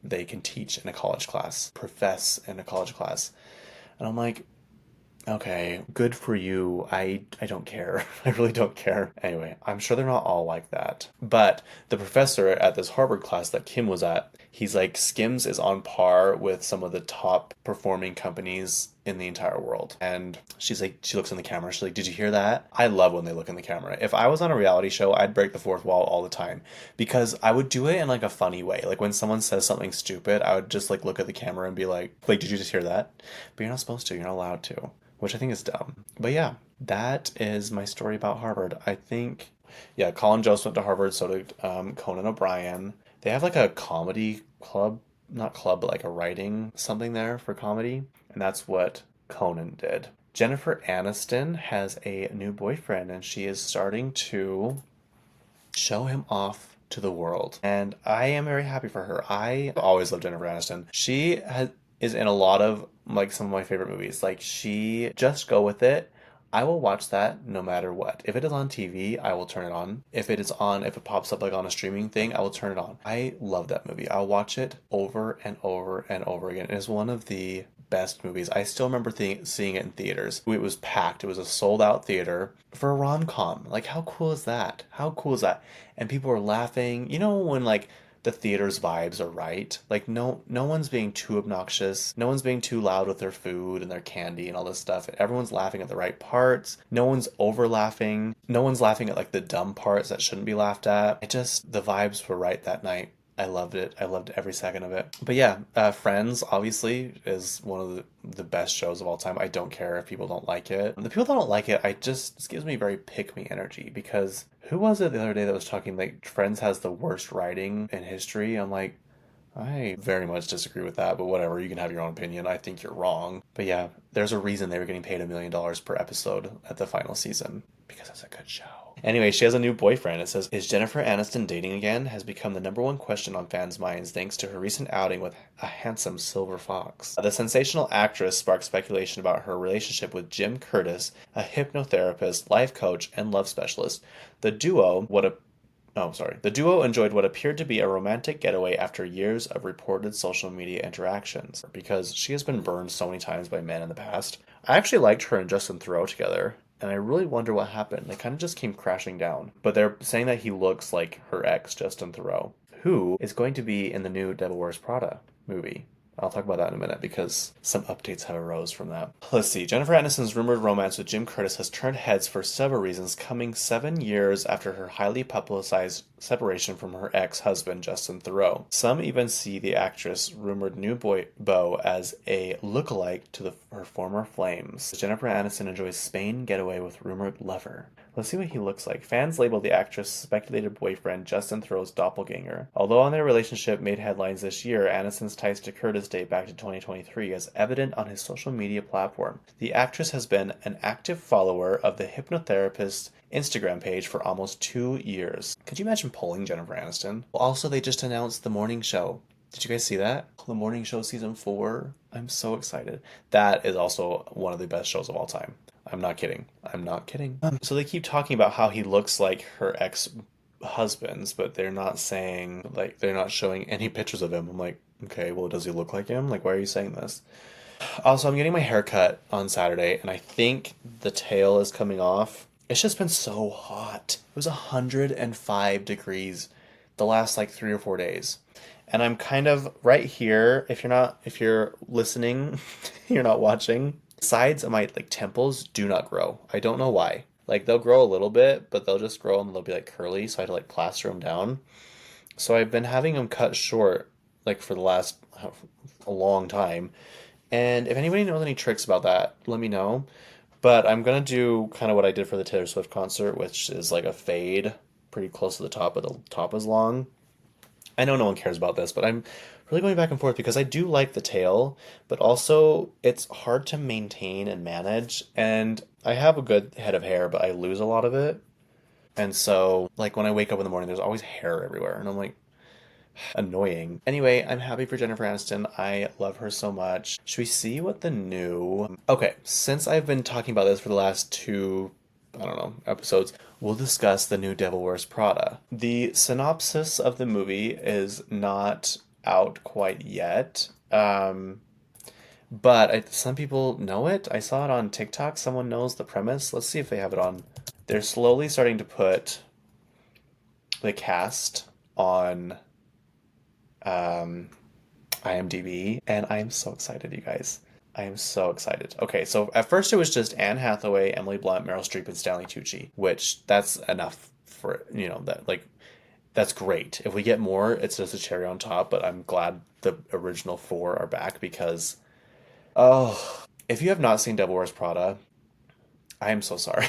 they can teach in a college class, profess in a college class. And I'm like, okay, good for you. I don't care. I really don't care. Anyway, I'm sure they're not all like that. But the professor at this Harvard class that Kim was at, he's like, Skims is on par with some of the top performing companies in the entire world. And she's like, she looks in the camera. She's like, did you hear that? I love when they look in the camera. If I was on a reality show, I'd break the fourth wall all the time because I would do it in like a funny way. Like when someone says something stupid, I would just like look at the camera and be like, did you just hear that? But you're not supposed to. You're not allowed to, which I think is dumb. But yeah, that is my story about Harvard. I think, yeah, Colin Jost went to Harvard, so did Conan O'Brien. They have like a comedy club, not club, but like a writing something there for comedy. And that's what Conan did. Jennifer Aniston has a new boyfriend and she is starting to show him off to the world. And I am very happy for her. I always loved Jennifer Aniston. Is in a lot of like some of my favorite movies. Like she just go with it. I will watch that no matter what. If it is on TV, I will turn it on. If it pops up like on a streaming thing, I will turn it on. I love that movie. I'll watch it over and over and over again. It is one of the best movies. I still remember seeing it in theaters. It was packed. It was a sold out theater for a rom-com. Like how cool is that? How cool is that? And people were laughing. You know when like the theater's vibes are right. Like no one's being too obnoxious. No one's being too loud with their food and their candy and all this stuff. Everyone's laughing at the right parts. No one's over laughing. No one's laughing at like the dumb parts that shouldn't be laughed at. The vibes were right that night. I loved it. I loved every second of it. But yeah, Friends obviously is one of the best shows of all time. I don't care if people don't like it. The people that don't like it, this gives me very pick me energy because who was it the other day that was talking like Friends has the worst writing in history? I'm like, I very much disagree with that, but whatever, you can have your own opinion. I think you're wrong. But yeah, there's a reason they were getting paid $1 million per episode at the final season because it's a good show. Anyway, she has a new boyfriend. It says, is Jennifer Aniston dating again? Has become the number one question on fans' minds thanks to her recent outing with a handsome silver fox. The sensational actress sparked speculation about her relationship with Jim Curtis, a hypnotherapist, life coach, and love specialist. The duo enjoyed what appeared to be a romantic getaway after years of reported social media interactions, because she has been burned so many times by men in the past. I actually liked her and Justin Theroux together, and I really wonder what happened. They kind of just came crashing down. But they're saying that he looks like her ex, Justin Theroux, who is going to be in the new Devil Wears Prada movie. I'll talk about that in a minute because some updates have arose from that. Let's see. Jennifer Aniston's rumored romance with Jim Curtis has turned heads for several reasons, coming 7 years after her highly publicized separation from her ex-husband, Justin Theroux. Some even see the actress' rumored new beau as a lookalike to her former flames. Jennifer Aniston enjoys Spain getaway with rumored lover. Let's see what he looks like. Fans labeled the actress' speculated boyfriend Justin Theroux's doppelganger. Although on their relationship made headlines this year, Aniston's ties to Curtis date back to 2023 as evident on his social media platform. The actress has been an active follower of the hypnotherapist's Instagram page for almost 2 years. Could you imagine polling Jennifer Aniston? Also, they just announced The Morning Show. Did you guys see that? The Morning Show season 4. I'm so excited. That is also one of the best shows of all time. I'm not kidding. I'm not kidding. So they keep talking about how he looks like her ex-husbands, but they're not saying, like, they're not showing any pictures of him. I'm like, okay, well, does he look like him? Like, why are you saying this? Also, I'm getting my hair cut on Saturday, and I think the tail is coming off. It's just been so hot. It was 105 degrees the last like 3 or 4 days. And I'm kind of right here. If you're listening, you're not watching. Sides of my like temples do not grow. I don't know why. Like they'll grow a little bit, but they'll just grow and they'll be like curly, so I had to like plaster them down. So I've been having them cut short like for the last a long time. And if anybody knows any tricks about that, let me know. But I'm gonna do kind of what I did for the Taylor Swift concert, which is like a fade pretty close to the top, but the top is long. I know no one cares about this, but I'm really going back and forth because I do like the tail, but also it's hard to maintain and manage. And I have a good head of hair, but I lose a lot of it. And so, like, when I wake up in the morning, there's always hair everywhere. And I'm like, annoying. Anyway, I'm happy for Jennifer Aniston. I love her so much. Should we see what the new. Okay, since I've been talking about this for the last two, I don't know, episodes, we'll discuss the new Devil Wears Prada. The synopsis of the movie is not out quite yet. But some people know it. I saw it on TikTok. Someone knows the premise. Let's see if they have it on. They're slowly starting to put the cast on um, IMDb, and I am so excited, you guys. I am so excited. Okay, so at first it was just Anne Hathaway, Emily Blunt, Meryl Streep, and Stanley Tucci, which that's enough for, that, like, that's great. If we get more, it's just a cherry on top, but I'm glad the original four are back because, oh, if you have not seen Devil Wears Prada, I am so sorry.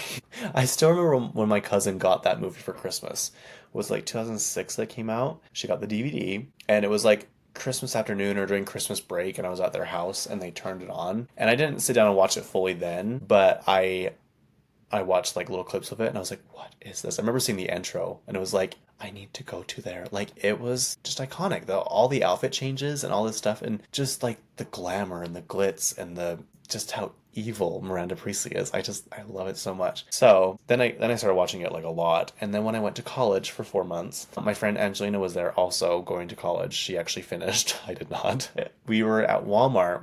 I still remember when my cousin got that movie for Christmas. It was like 2006 that came out. She got the DVD, and it was like Christmas afternoon or during Christmas break, and I was at their house, and they turned it on. And I didn't sit down and watch it fully then, but I watched like little clips of it, and I was like, "What is this?" I remember seeing the intro, and it was like, "I need to go to there." Like it was just iconic. All the outfit changes and all this stuff, and just like the glamour and the glitz and the just how evil Miranda Priestley is. I love it so much. So then I started watching it like a lot, and then when I went to college for 4 months, my friend Angelina was there also going to college. She actually finished. I did not. We were at Walmart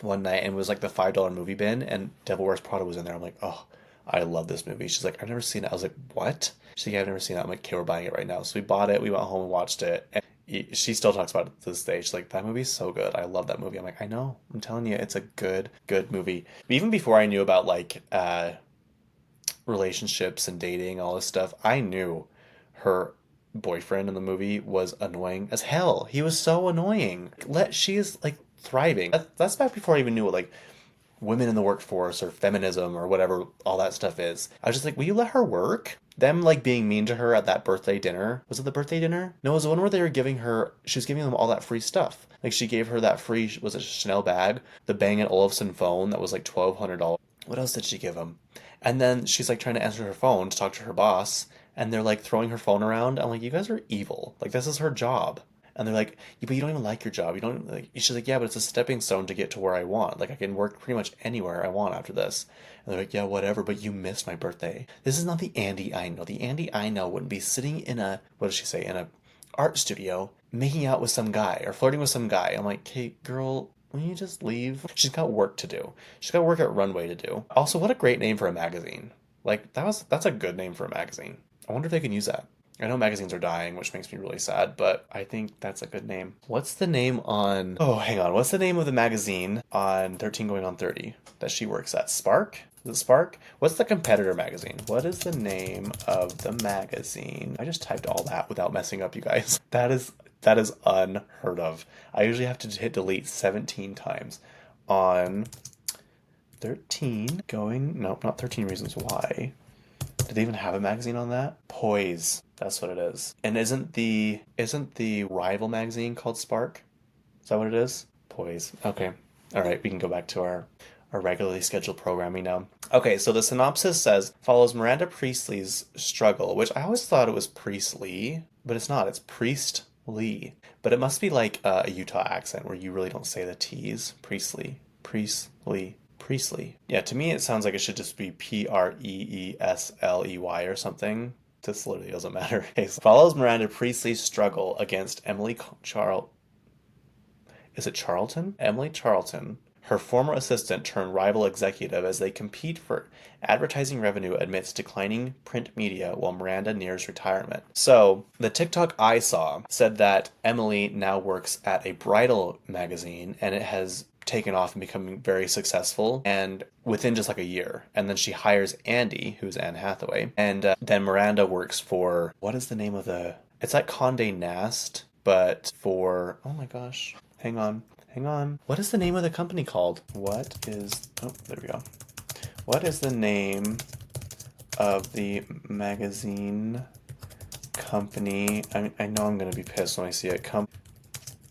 one night and it was like the $5 movie bin and Devil Wears Prada was in there. I'm like, oh, I love this movie. She's like, I've never seen it. I was like, what? She's like, yeah, I've never seen that. I'm like, okay, we're buying it right now. So we bought it. We went home and watched it. And she still talks about it to this day. She's like, that movie's so good. I love that movie. I'm like, I know. I'm telling you, it's a good, good movie. Even before I knew about like relationships and dating, all this stuff, I knew her boyfriend in the movie was annoying as hell. He was so annoying. She is like thriving. That's back before I even knew what like women in the workforce or feminism or whatever all that stuff is. I was just like, will you let her work? Them like being mean to her at that birthday dinner. Was it the birthday dinner? No, it was the one where they were giving her, she was giving them all that free stuff. Like she gave her that free, was it a Chanel bag? The Bang& Olufsen phone that was like $1,200. What else did she give him? And then she's like trying to answer her phone to talk to her boss, and they're like throwing her phone around. I'm like, you guys are evil. Like this is her job. And they're like, yeah, but you don't even like your job. You don't like. She's like, yeah, but it's a stepping stone to get to where I want. Like I can work pretty much anywhere I want after this. And they're like, yeah, whatever. But you missed my birthday. This is not the Andy I know. The Andy I know wouldn't be sitting in a, what does she say, in a art studio making out with some guy or flirting with some guy. I'm like, hey, girl, will you just leave? She's got work to do. She's got work at Runway to do. Also, what a great name for a magazine. Like that's a good name for a magazine. I wonder if they can use that. I know magazines are dying, which makes me really sad, but I think that's a good name. What's the name on. Oh, hang on. What's the name of the magazine on 13 Going on 30 that she works at? Spark? Is it Spark? What's the competitor magazine? What is the name of the magazine? I just typed all that without messing up, you guys. That is unheard of. I usually have to hit delete 17 times on 13 going. Nope, not 13 Reasons Why. Did they even have a magazine on that? Poise. That's what it is. And isn't the rival magazine called Spark? Is that what it is? Poise. Okay. All right, we can go back to our regularly scheduled programming now. Okay, so the synopsis says follows Miranda Priestley's struggle, which I always thought it was Priestley, but it's not. It's Priestley. But it must be like a Utah accent where you really don't say the T's. Priestley. Priestley. Priestley. Yeah, to me it sounds like it should just be Preesley or something. This literally doesn't matter. Okay, so follows Miranda Priestley's struggle against Emily Charl. Is it Charlton? Emily Charlton, her former assistant turned rival executive as they compete for advertising revenue amidst declining print media while Miranda nears retirement. So, the TikTok I saw said that Emily now works at a bridal magazine and it has taken off and become very successful and within just like a year. And then she hires Andy, who's Anne Hathaway, and then Miranda works for, what is the name of the, it's like Condé Nast, but for, oh my gosh, hang on. Hang on. What is the name of the company called? What is... Oh, there we go. What is the name of the magazine company? I know I'm going to be pissed when I see it.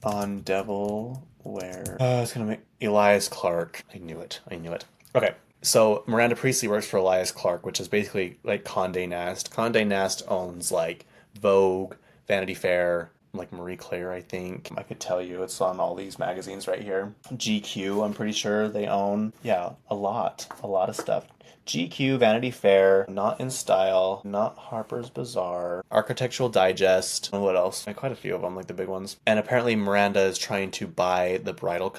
On Devil Wear. It's going to make... Elias Clark. I knew it. I knew it. Okay. So Miranda Priestley works for Elias Clark, which is basically like Condé Nast. Condé Nast owns like Vogue, Vanity Fair, like Marie Claire, I think. I could tell you it's on all these magazines right here. GQ, I'm pretty sure they own. Yeah, a lot of stuff. GQ, Vanity Fair, Not in Style, Not Harper's Bazaar, Architectural Digest, and what else? Quite a few of them, like the big ones. And apparently Miranda is trying to buy the bridal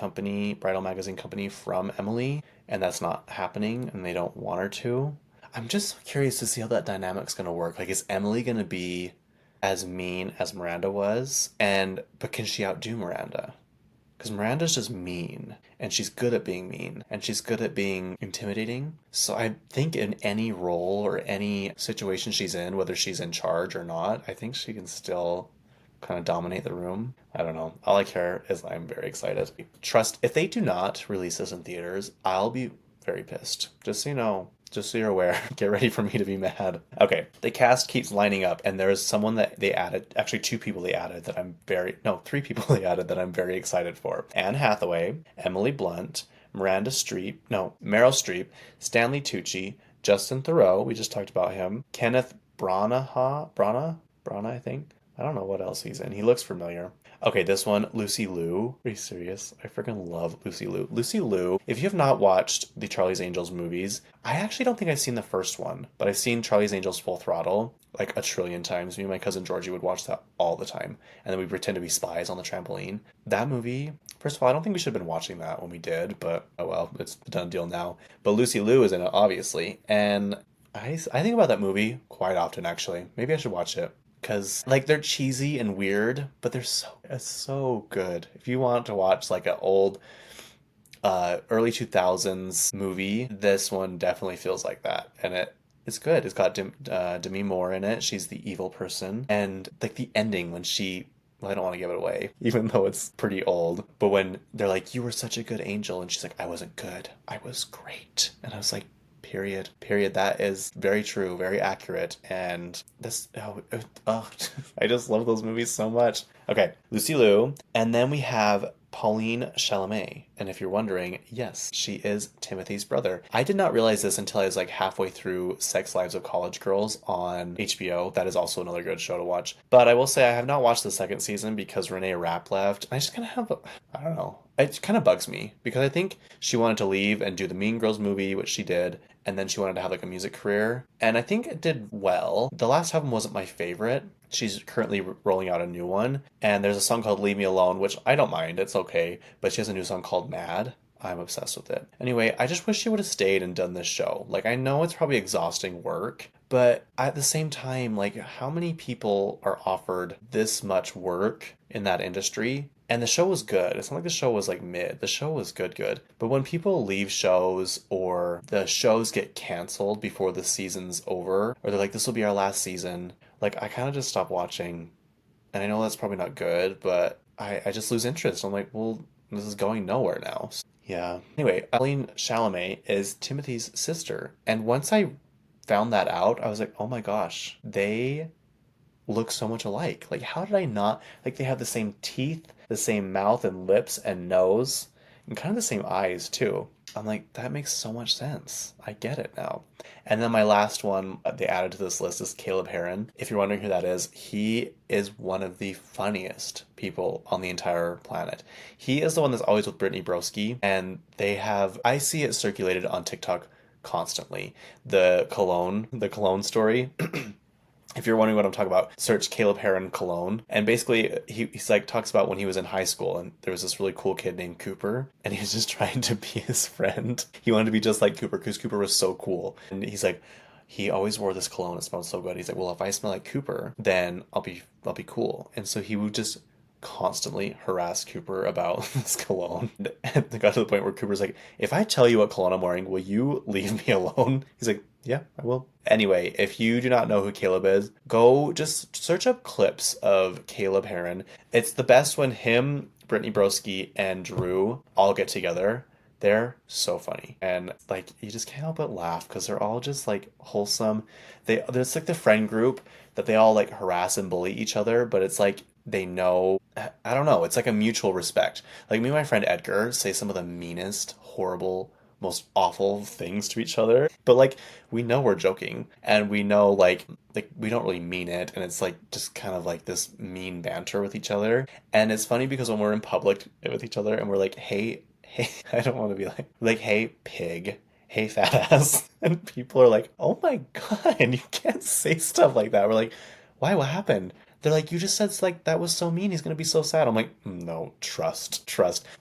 magazine company from Emily, and that's not happening, and they don't want her to. I'm just so curious to see how that dynamic's gonna work. Like, is Emily gonna be as mean as Miranda was, but can she outdo Miranda? Because Miranda's just mean, and she's good at being mean, and she's good at being intimidating. So I think in any role or any situation she's in, whether she's in charge or not, I think she can still kind of dominate the room. I don't know. All I care is I'm very excited. Trust, if they do not release this in theaters, I'll be very pissed. Just so you know. Just so you're aware, get ready for me to be mad. Okay, the cast keeps lining up, and there's someone that they added, actually three people they added that I'm very excited for. Anne Hathaway, Emily Blunt, Meryl Streep, Stanley Tucci, Justin Theroux, we just talked about him, Kenneth Branagh, I think. I don't know what else he's in. He looks familiar. Okay, this one, Lucy Liu. Are you serious? I freaking love Lucy Liu. Lucy Liu, if you have not watched the Charlie's Angels movies, I actually don't think I've seen the first one, but I've seen Charlie's Angels Full Throttle like a trillion times. Me and my cousin Georgie would watch that all the time, and then we'd pretend to be spies on the trampoline. That movie, first of all, I don't think we should have been watching that when we did, but oh well, it's a done deal now. But Lucy Liu is in it, obviously, and I think about that movie quite often, actually. Maybe I should watch it. Because, like, they're cheesy and weird, but it's so good. If you want to watch, like, an old, early 2000s movie, this one definitely feels like that. And it's good. It's got Demi Moore in it. She's the evil person. And, like, the ending when well, I don't want to give it away, even though it's pretty old. But when they're like, you were such a good angel. And she's like, I wasn't good. I was great. And I was like, period. That is very true, very accurate, and I just love those movies so much. Okay, Lucy Liu, and then we have Pauline Chalamet, and if you're wondering, yes, she is Timothy's brother. I did not realize this until I was like halfway through Sex Lives of College Girls on HBO. That is also another good show to watch. But I will say I have not watched the second season because Renee Rapp left. I just kind of I don't know. It kind of bugs me because I think she wanted to leave and do the Mean Girls movie, which she did, and then she wanted to have like a music career, and I think it did well. The last album wasn't my favorite. She's currently rolling out a new one, and there's a song called Leave Me Alone, which I don't mind, it's okay, but she has a new song called Mad. I'm obsessed with it. Anyway, I just wish she would have stayed and done this show. Like, I know it's probably exhausting work, but at the same time, like, how many people are offered this much work in that industry? And the show was good. It's not like the show was like mid. The show was good. But when people leave shows or the shows get canceled before the season's over, or they're like, this will be our last season, like, I kind of just stop watching. And I know that's probably not good, but I just lose interest. I'm like, well, this is going nowhere now. Yeah. Anyway, Pauline Chalamet is Timothy's sister. And once I found that out, I was like, oh my gosh, they look so much alike. Like, how did I not? Like, they have the same teeth, the same mouth and lips and nose, and kind of the same eyes, too. I'm like, that makes so much sense. I get it now. And then my last one they added to this list is Caleb Heron. If you're wondering who that is, he is one of the funniest people on the entire planet. He is the one that's always with Brittany Broski, and I see it circulated on TikTok constantly. The cologne story. If you're wondering what I'm talking about, search Caleb Heron cologne. And basically, he's like talks about when he was in high school, and there was this really cool kid named Cooper, and he was just trying to be his friend. He wanted to be just like Cooper because Cooper was so cool. And he's like, he always wore this cologne. It smelled so good. He's like, well, if I smell like Cooper, then I'll be cool. And so he would just constantly harass Cooper about this cologne. And it got to the point where Cooper's like, if I tell you what cologne I'm wearing, will you leave me alone? He's like, yeah, I will. Anyway, if you do not know who Caleb is, go just search up clips of Caleb Heron. It's the best when him, Brittany Broski, and Drew all get together. They're so funny. And like you just can't help but laugh because they're all just like wholesome. There's like the friend group that they all like harass and bully each other, but it's like they know, I don't know, it's like a mutual respect. Like me and my friend Edgar say some of the meanest, horrible, most awful things to each other, but like we know we're joking and we know like we don't really mean it, and it's like just kind of like this mean banter with each other. And it's funny because when we're in public with each other and we're like, hey, I don't want to be like hey pig, hey fat ass, and people are like, oh my god, you can't say stuff like that. We're like, why, what happened? They're like, you just said like that was so mean, he's gonna be so sad. I'm like, no, trust,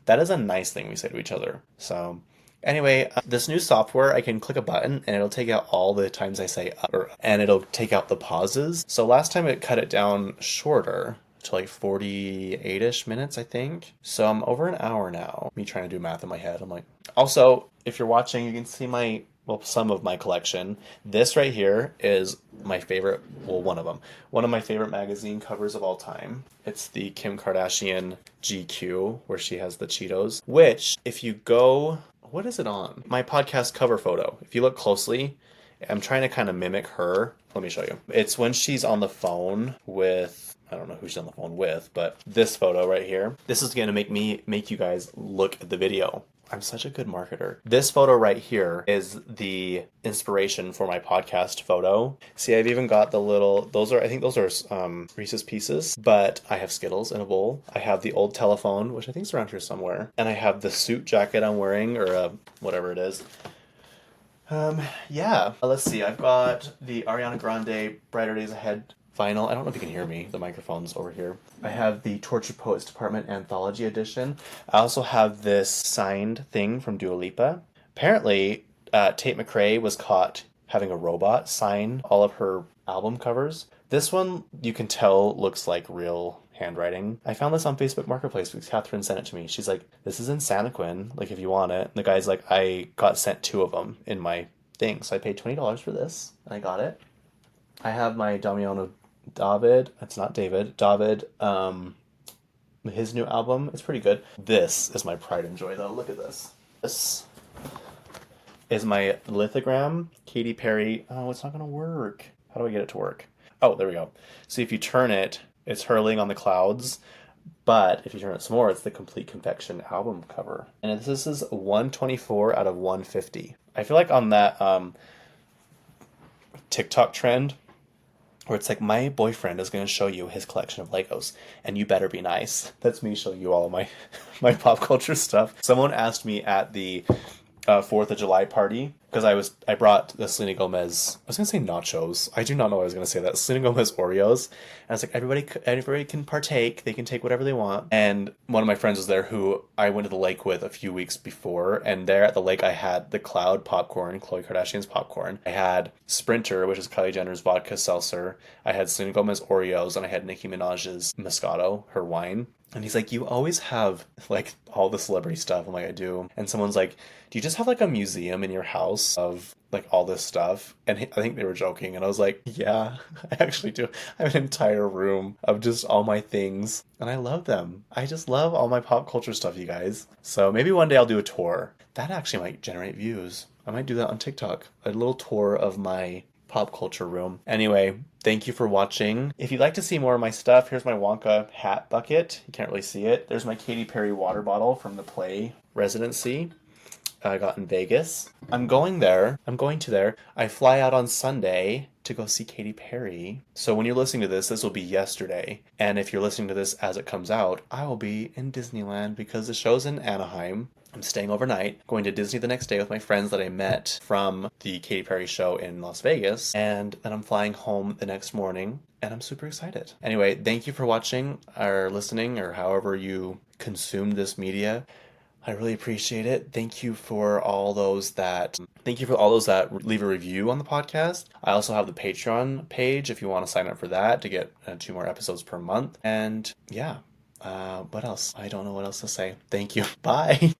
that is a nice thing we say to each other. So anyway, this new software, I can click a button and it'll take out all the times I say and it'll take out the pauses. So last time it cut it down shorter to like 48-ish minutes, I think. So I'm over an hour now. Me trying to do math in my head. I'm like, also, if you're watching, you can see some of my collection. This right here is my favorite, well, one of them. One of my favorite magazine covers of all time. It's the Kim Kardashian GQ, where she has the Cheetos, which, if you go, what is it on? My podcast cover photo. If you look closely, I'm trying to kind of mimic her. Let me show you. It's when she's on the phone with, I don't know who she's on the phone with, but this photo right here. This is going to make you guys look at the video. I'm such a good marketer. This photo right here is the inspiration for my podcast photo. See, I've even got the little, I think those are Reese's Pieces, but I have Skittles in a bowl. I have the old telephone, which I think is around here somewhere. And I have the suit jacket I'm wearing, or whatever it is. Yeah. Let's see. I've got the Ariana Grande Brighter Days Ahead vinyl. I don't know if you can hear me. The microphone's over here. I have the Tortured Poets Department Anthology Edition. I also have this signed thing from Dua Lipa. Apparently, Tate McRae was caught having a robot sign all of her album covers. This one, you can tell, looks like real handwriting. I found this on Facebook Marketplace because Catherine sent it to me. She's like, this is in Santaquin, like if you want it. And the guy's like, I got sent 2 of them in my thing. So I paid $20 for this, and I got it. I have my Damiano David, it's not David, David, his new album. It's pretty good. This is my pride and joy, though. Look at this. This is my lithogram, Katy Perry. Oh, it's not going to work. How do I get it to work? Oh, there we go. So if you turn it, it's hurling on the clouds. But if you turn it some more, it's the Complete Confection album cover. And this is 124 out of 150. I feel like on that TikTok trend, where it's like, my boyfriend is going to show you his collection of Legos, and you better be nice. That's me showing you all of my pop culture stuff. Someone asked me at the 4th of July party, because I brought the Selena Gomez, I was going to say nachos. I do not know why I was going to say that. Selena Gomez Oreos. And I was like, everybody can partake. They can take whatever they want. And one of my friends was there who I went to the lake with a few weeks before. And there at the lake, I had the Cloud popcorn, Khloe Kardashian's popcorn. I had Sprinter, which is Kylie Jenner's vodka seltzer. I had Selena Gomez Oreos, and I had Nicki Minaj's Moscato, her wine. And he's like, you always have, like, all the celebrity stuff. I'm like, I do. And someone's like, do you just have, like, a museum in your house of, like, all this stuff? And I think they were joking. And I was like, yeah, I actually do. I have an entire room of just all my things. And I love them. I just love all my pop culture stuff, you guys. So maybe one day I'll do a tour. That actually might generate views. I might do that on TikTok. A little tour of my pop culture room. Anyway, thank you for watching. If you'd like to see more of my stuff, here's my Wonka hat bucket. You can't really see it. There's my Katy Perry water bottle from the Play residency I got in Vegas. I'm going to there. I fly out on Sunday to go see Katy Perry. So when you're listening to this will be yesterday. And if you're listening to this as it comes out, I will be in Disneyland because the show's in Anaheim. I'm staying overnight, going to Disney the next day with my friends that I met from the Katy Perry show in Las Vegas, and then I'm flying home the next morning, and I'm super excited. Anyway, thank you for watching or listening or however you consumed this media. I really appreciate it. Thank you for all those that leave a review on the podcast. I also have the Patreon page if you want to sign up for that to get 2 more episodes per month. And yeah, what else? I don't know what else to say. Thank you. Bye.